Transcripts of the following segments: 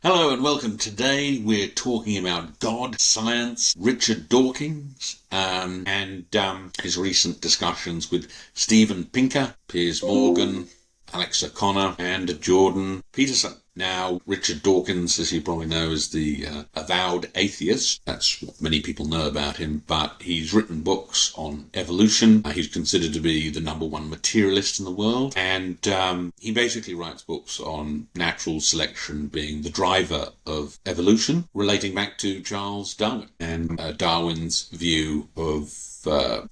Hello and welcome. Today we're talking about God, science, Richard Dawkins, and his recent discussions with Steven Pinker, Piers Morgan, Alex O'Connor, and Jordan Peterson. Now, Richard Dawkins, as you probably know, is the avowed atheist. That's what many people know about him, but he's written books on evolution. He's considered to be the number one materialist in the world, and he basically writes books on natural selection being the driver of evolution, relating back to Charles Darwin and Darwin's view of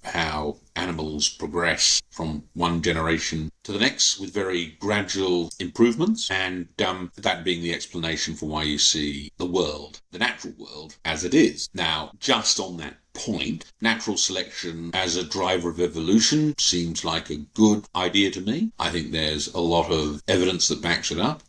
how animals progress from one generation to the next with very gradual improvements, and that being the explanation for why you see the world, the natural world, as it is. Now, just on that point, natural selection as a driver of evolution seems like a good idea to me. I think there's a lot of evidence that backs it up.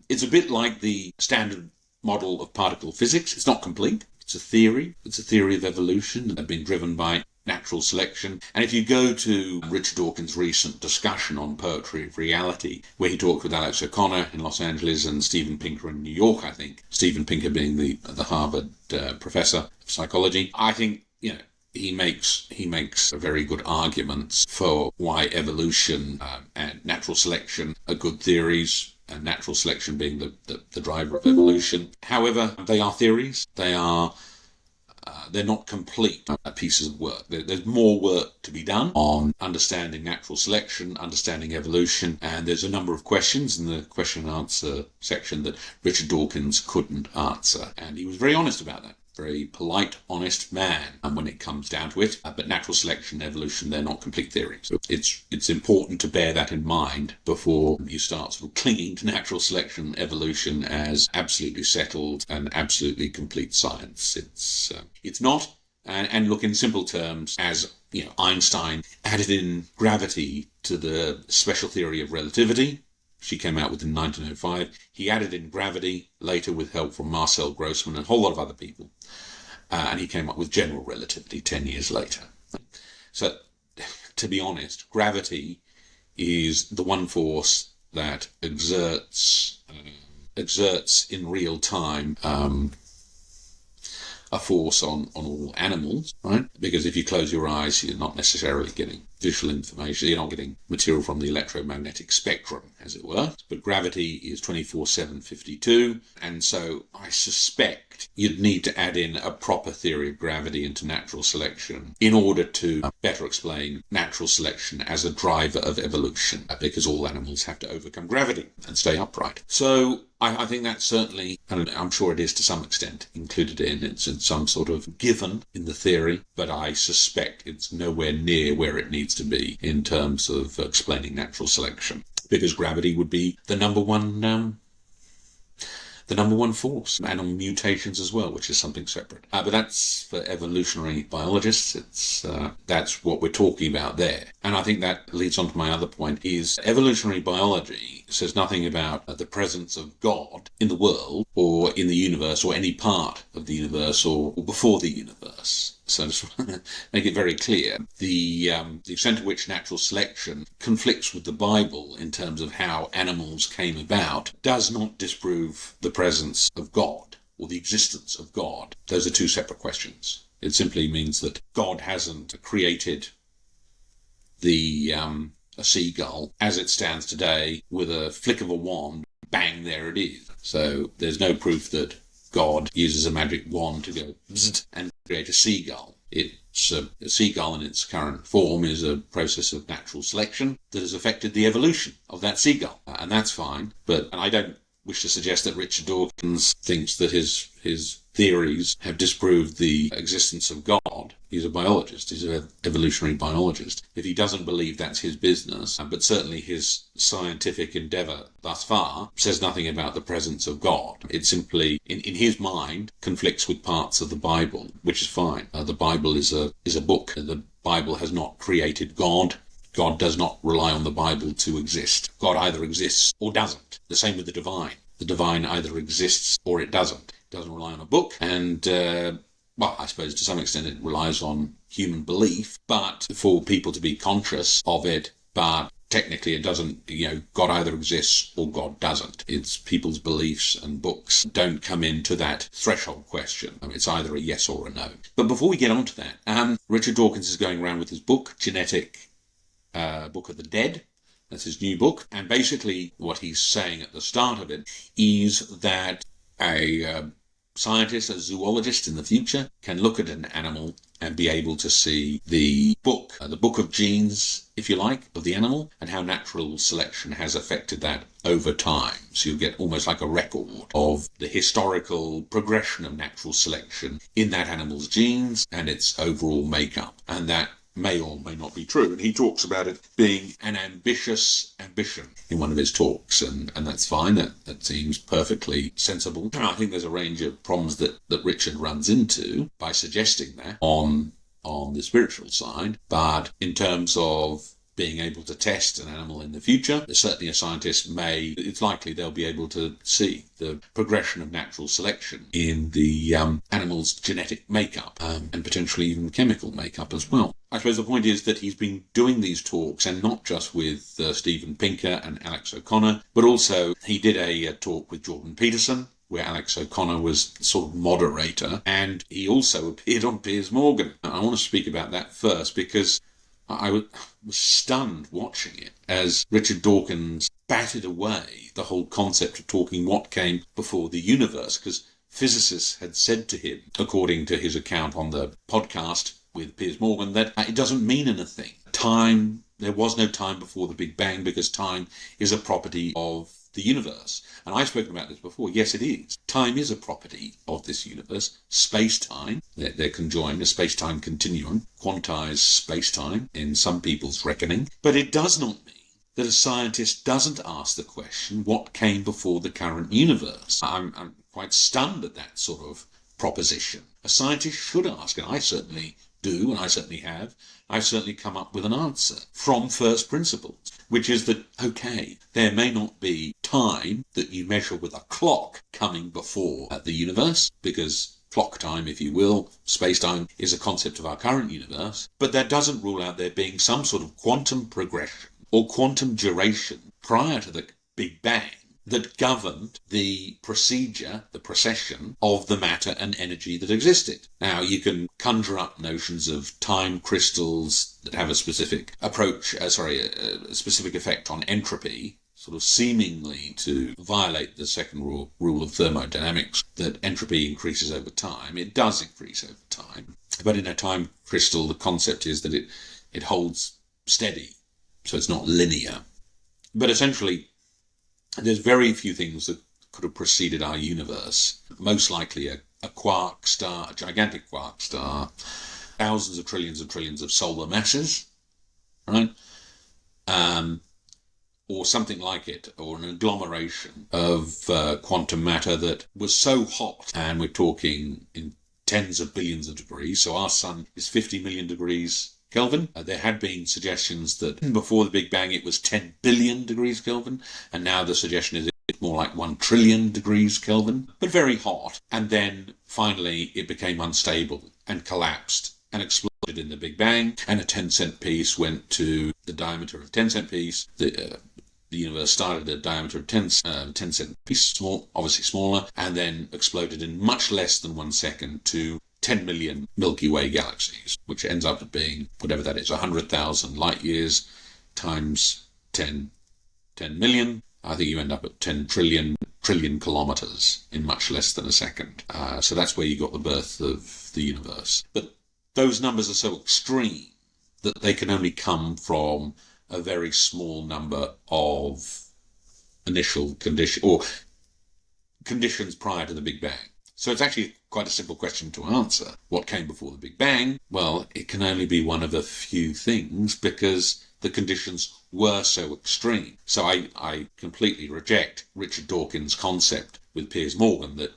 It's a bit like the standard model of particle physics. It's not complete. It's a theory. It's a theory of evolution that has been driven by natural selection. And if you go to Richard Dawkins' recent discussion on poetry of reality, where he talked with Alex O'Connor in Los Angeles and Steven Pinker in New York, I think, Steven Pinker being the Harvard professor of psychology, I think, he makes a very good arguments for why evolution and natural selection are good theories, and natural selection being the driver of evolution. However, they are theories. They're not complete pieces of work. There's more work to be done on understanding natural selection, understanding evolution, and there's a number of questions in the question and answer section that Richard Dawkins couldn't answer, and he was very honest about that. Very polite, honest man when it comes down to it. But natural selection and evolution, they're not complete theories. So it's important to bear that in mind before you start sort of clinging to natural selection and evolution as absolutely settled and absolutely complete science. It's not. And look, in simple terms, as Einstein added in gravity to the special theory of relativity. She came out with in 1905. He added in gravity later with help from Marcel Grossman and a whole lot of other people. And he came up with general relativity 10 years later. So, to be honest, gravity is the one force that exerts in real time a force on all animals, right? Because if you close your eyes, you're not necessarily getting visual information. You're not getting material from the electromagnetic spectrum, as it were. But gravity is 24/7/52, and so I suspect you'd need to add in a proper theory of gravity into natural selection in order to better explain natural selection as a driver of evolution, because all animals have to overcome gravity and stay upright. So I think that's certainly, and I'm sure it is to some extent, included it's in some sort of given in the theory, but I suspect it's nowhere near where it needs to be in terms of explaining natural selection, because gravity would be the number one force, and on mutations as well, which is something separate. But that's for evolutionary biologists. That's what we're talking about there. And I think that leads on to my other point, is evolutionary biology says nothing about the presence of God in the world or in the universe or any part of the universe or before the universe. So I just want to make it very clear. The extent to which natural selection conflicts with the Bible in terms of how animals came about does not disprove the presence of God or the existence of God. Those are two separate questions. It simply means that God hasn't created a seagull as it stands today with a flick of a wand, bang, there it is. So there's no proof that God uses a magic wand to go bzzzt and create a seagull. It's a seagull in its current form is a process of natural selection that has affected the evolution of that seagull, and that's fine. And I don't wish to suggest that Richard Dawkins thinks that his theories have disproved the existence of God. He's a biologist. He's an evolutionary biologist. If he doesn't believe, that's his business. But certainly his scientific endeavour thus far says nothing about the presence of God. It simply, in his mind, conflicts with parts of the Bible, which is fine. The Bible is a book. The Bible has not created God. God does not rely on the Bible to exist. God either exists or doesn't. The same with the divine. The divine either exists or it doesn't. It doesn't rely on a book, and I suppose to some extent it relies on human belief, but for people to be conscious of it, but technically it doesn't, God either exists or God doesn't. It's people's beliefs, and books don't come into that threshold question. It's either a yes or a no. But before we get on to that, Richard Dawkins is going around with his book, Genetic Book of the Dead. That's his new book. And basically what he's saying at the start of it is that a scientist, a zoologist in the future, can look at an animal and be able to see the book of genes, if you like, of the animal, and how natural selection has affected that over time. So you'll get almost like a record of the historical progression of natural selection in that animal's genes and its overall makeup. And that may or may not be true. And he talks about it being an ambitious ambition in one of his talks, and that's fine. That seems perfectly sensible. And I think there's a range of problems that Richard runs into by suggesting that on the spiritual side. But in terms of being able to test an animal in the future, certainly a scientist it's likely they'll be able to see the progression of natural selection in the animal's genetic makeup, and potentially even chemical makeup as well. I suppose the point is that he's been doing these talks, and not just with Steven Pinker and Alex O'Connor, but also he did a talk with Jordan Peterson, where Alex O'Connor was sort of moderator, and he also appeared on Piers Morgan. I want to speak about that first, because I was stunned watching it as Richard Dawkins batted away the whole concept of talking what came before the universe, because physicists had said to him, according to his account on the podcast with Piers Morgan, that it doesn't mean anything. There was no time before the Big Bang, because time is a property of the universe. And I've spoken about this before. Yes, it is. Time is a property of this universe. Space-time, they're conjoined, a space-time continuum, quantized space-time in some people's reckoning. But it does not mean that a scientist doesn't ask the question, what came before the current universe? I'm quite stunned at that sort of proposition. A scientist should ask, and I certainly do, and I certainly have. I've certainly come up with an answer from first principles, which is that, okay, there may not be time that you measure with a clock coming before the universe, because clock time, if you will, space-time, is a concept of our current universe, but that doesn't rule out there being some sort of quantum progression or quantum duration prior to the Big Bang that governed the procession of the matter and energy that existed. Now, you can conjure up notions of time crystals that have a specific a specific effect on entropy, sort of seemingly to violate the second rule of thermodynamics, that entropy increases over time. It does increase over time. But in a time crystal, the concept is that it holds steady, so it's not linear. But essentially, there's very few things that could have preceded our universe. Most likely a quark star, a gigantic quark star, thousands of trillions of solar masses, right? Or something like it, or an agglomeration of quantum matter that was so hot, and we're talking in tens of billions of degrees. So our sun is 50 million degrees Kelvin. There had been suggestions that before the Big Bang it was 10 billion degrees Kelvin, and now the suggestion is it's more like 1 trillion degrees Kelvin, but very hot. And then finally it became unstable and collapsed and exploded in the Big Bang, and a 10-cent piece went to the diameter of a 10-cent piece. The universe started at a diameter of 10-cent piece, obviously smaller, and then exploded in much less than 1 second to 10 million Milky Way galaxies, which ends up being, whatever that is, 100,000 light years times 10 million. I think you end up at 10 trillion kilometers in much less than a second. So that's where you got the birth of the universe. But those numbers are so extreme that they can only come from a very small number of initial conditions prior to the Big Bang. So it's actually quite a simple question to answer. What came before the Big Bang? Well, it can only be one of a few things, because the conditions were so extreme. So I completely reject Richard Dawkins' concept with Piers Morgan that,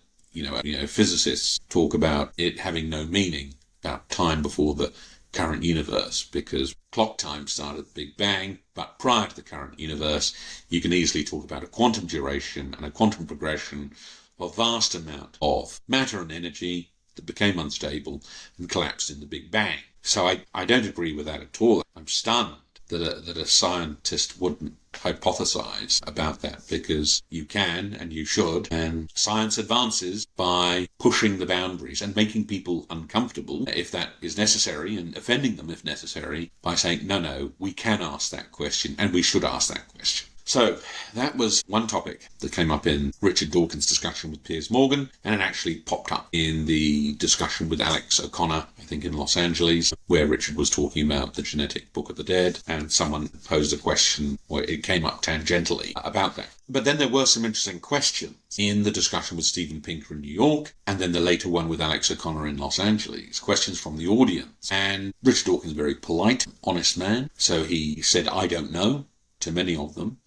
physicists talk about it having no meaning, about time before the current universe, because clock time started at the Big Bang, but prior to the current universe, you can easily talk about a quantum duration and a quantum progression, a vast amount of matter and energy that became unstable and collapsed in the Big Bang. So I don't agree with that at all. I'm stunned that a scientist wouldn't hypothesize about that, because you can and you should, and science advances by pushing the boundaries and making people uncomfortable if that is necessary, and offending them if necessary, by saying, no, we can ask that question and we should ask that question. So that was one topic that came up in Richard Dawkins' discussion with Piers Morgan, and it actually popped up in the discussion with Alex O'Connor, I think in Los Angeles, where Richard was talking about the genetic Book of the Dead, and someone posed a question where it came up tangentially about that. But then there were some interesting questions in the discussion with Steven Pinker in New York, and then the later one with Alex O'Connor in Los Angeles, questions from the audience. And Richard Dawkins is a very polite, honest man, so he said, I don't know, to many of them.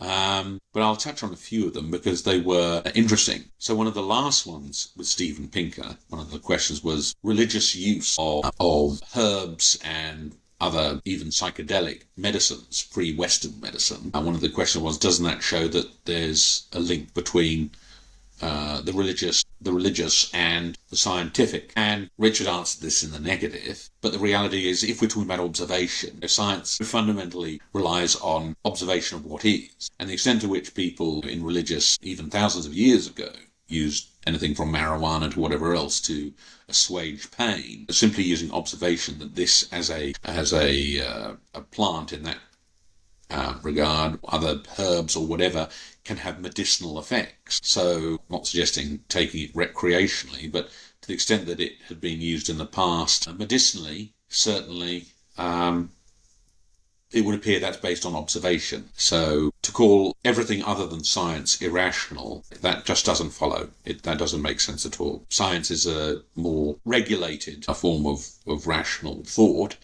But I'll touch on a few of them because they were interesting. So one of the last ones with Steven Pinker, one of the questions was religious use of herbs and other even psychedelic medicines, pre-Western medicine. And one of the questions was, doesn't that show that there's a link between the religious and the scientific? And Richard answered this in the negative, but the reality is, if we're talking about observation, science fundamentally relies on observation of what is, and the extent to which people in religious, even thousands of years ago, used anything from marijuana to whatever else to assuage pain, simply using observation that this as a plant in that regard, other herbs or whatever, can have medicinal effects. So, I'm not suggesting taking it recreationally, but to the extent that it had been used in the past medicinally, certainly it would appear that's based on observation. So, to call everything other than science irrational, that just doesn't follow. That doesn't make sense at all. Science is a more regulated form of rational thought.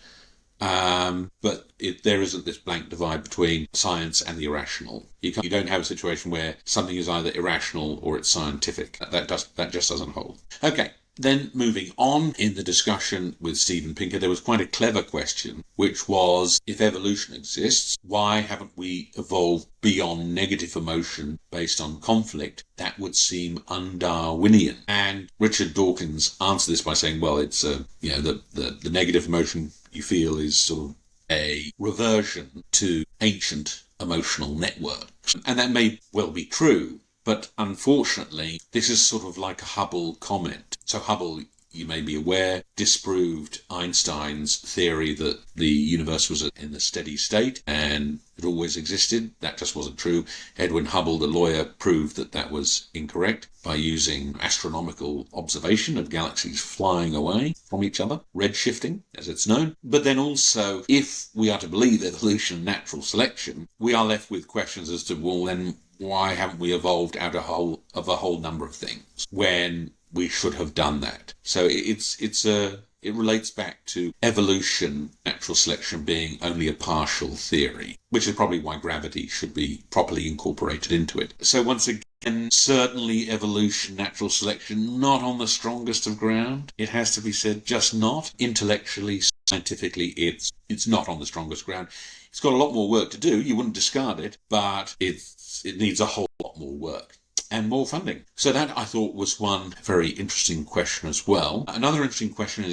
But there isn't this blank divide between science and the irrational. You don't have a situation where something is either irrational or it's scientific. That just doesn't hold. Okay, then moving on in the discussion with Steven Pinker, there was quite a clever question, which was, if evolution exists, why haven't we evolved beyond negative emotion based on conflict? That would seem un-Darwinian. And Richard Dawkins answered this by saying, well, it's the negative emotion you feel is sort of a reversion to ancient emotional networks. And that may well be true, but unfortunately, this is sort of like a Hubble comment. So Hubble, you may be aware, disproved Einstein's theory that the universe was in a steady state and it always existed. That just wasn't true. Edwin Hubble, the lawyer, proved that was incorrect by using astronomical observation of galaxies flying away from each other, redshifting, as it's known. But then also, if we are to believe evolution and natural selection, we are left with questions as to, well, then why haven't we evolved out of a whole number of things when we should have done that? So it relates back to evolution, natural selection being only a partial theory, which is probably why gravity should be properly incorporated into it. So once again, certainly evolution, natural selection, not on the strongest of ground. It has to be said, just not. Intellectually, scientifically, it's not on the strongest ground. It's got a lot more work to do. You wouldn't discard it, but it needs a whole lot more work and more funding. So that, I thought, was one very interesting question as well. Another interesting question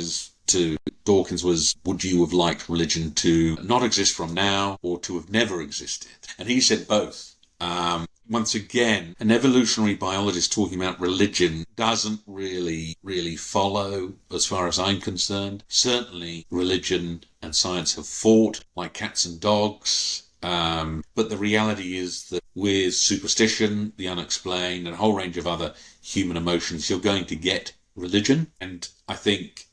to Dawkins was, would you have liked religion to not exist from now or to have never existed? And he said both. Once again, an evolutionary biologist talking about religion doesn't really follow, as far as I'm concerned. Certainly, religion and science have fought like cats and dogs. But the reality is that with superstition, the unexplained, and a whole range of other human emotions, you're going to get religion. And I think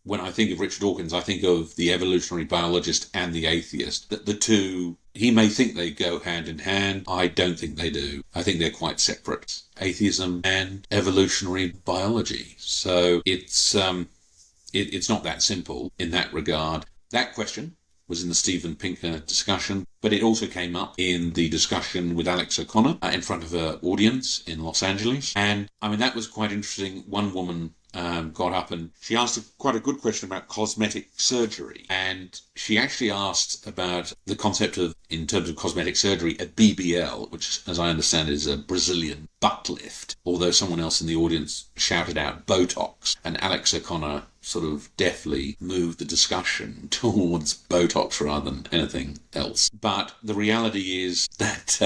when I think of Richard Dawkins, I think of the evolutionary biologist and the atheist. That the two, he may think they go hand in hand. I don't think they do. I think they're quite separate. Atheism and evolutionary biology. So it's not that simple in that regard. That question was in the Steven Pinker discussion, but it also came up in the discussion with Alex O'Connor in front of an audience in Los Angeles. And I mean, that was quite interesting. One woman got up and she asked quite a good question about cosmetic surgery. And she actually asked about the concept of in terms of cosmetic surgery, a BBL, which, as I understand, is a Brazilian butt lift, although someone else in the audience shouted out Botox, and Alex O'Connor sort of deftly moved the discussion towards Botox rather than anything else. But the reality is that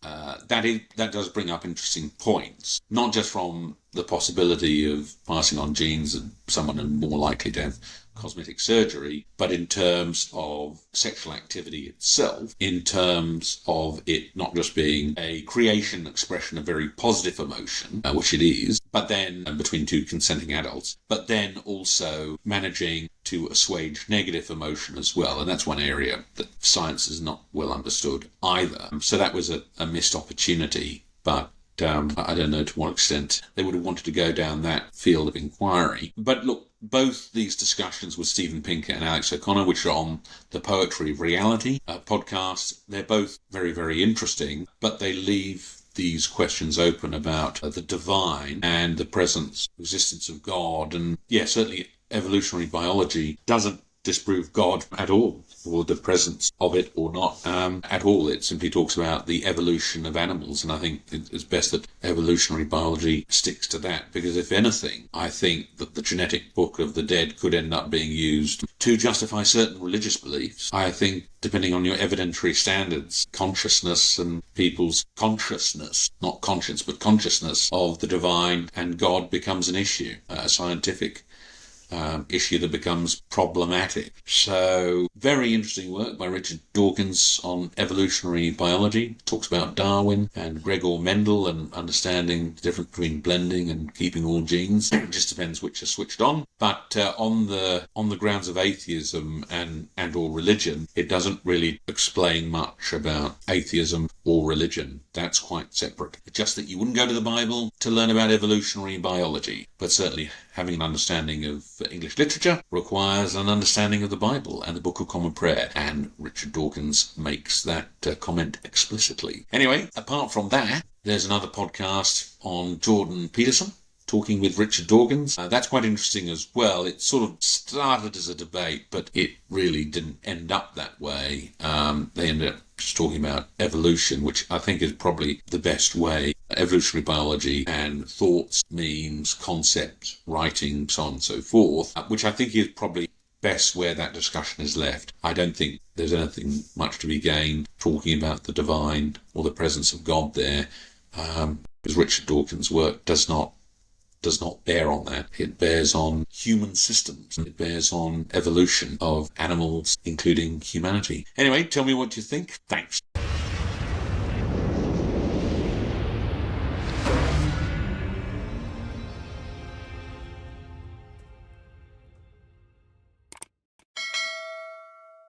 that does bring up interesting points, not just from the possibility of passing on genes and someone more likely to have cosmetic surgery, but in terms of sexual activity itself, in terms of it not just being a creation expression of very positive emotion, which it is, but then between two consenting adults, but then also managing to assuage negative emotion as well. And that's one area that science is not well understood either. So that was a missed opportunity, but I don't know to what extent they would have wanted to go down that field of inquiry. But look, both these discussions with Steven Pinker and Alex O'Connor, which are on the Poetry of Reality podcast, they're both very, very interesting, but they leave these questions open about the divine and the presence, existence of God. And yeah, certainly evolutionary biology doesn't disprove God at all, or the presence of it or not at all. It simply talks about the evolution of animals, and I think it's best that evolutionary biology sticks to that, because if anything, I think that the genetic book of the dead could end up being used to justify certain religious beliefs. I think, depending on your evidentiary standards, consciousness and people's consciousness, not conscience, but consciousness of the divine and God becomes an issue, a scientific issue that becomes problematic. So, very interesting work by Richard Dawkins on evolutionary biology. Talks about Darwin and Gregor Mendel and understanding the difference between blending and keeping all genes. It just depends which are switched on. But on the grounds of atheism and or religion, it doesn't really explain much about atheism or religion. That's quite separate. It's just that you wouldn't go to the Bible to learn about evolutionary biology, but certainly having an understanding of English literature requires an understanding of the Bible and the Book of Common Prayer, and Richard Dawkins makes that comment explicitly. Anyway, apart from that, there's another podcast on Jordan Peterson, talking with Richard Dawkins. That's quite interesting as well. It sort of started as a debate, but it really didn't end up that way. They ended up just talking about evolution, which I think is probably the best way. Evolutionary biology and thoughts, memes, concepts, writing, so on and so forth, which I think is probably best where that discussion is left. I don't think there's anything much to be gained talking about the divine or the presence of God there, because Richard Dawkins' work does not bear on that. It bears on human systems. It bears on evolution of animals, including humanity. Anyway, tell me what you think. Thanks.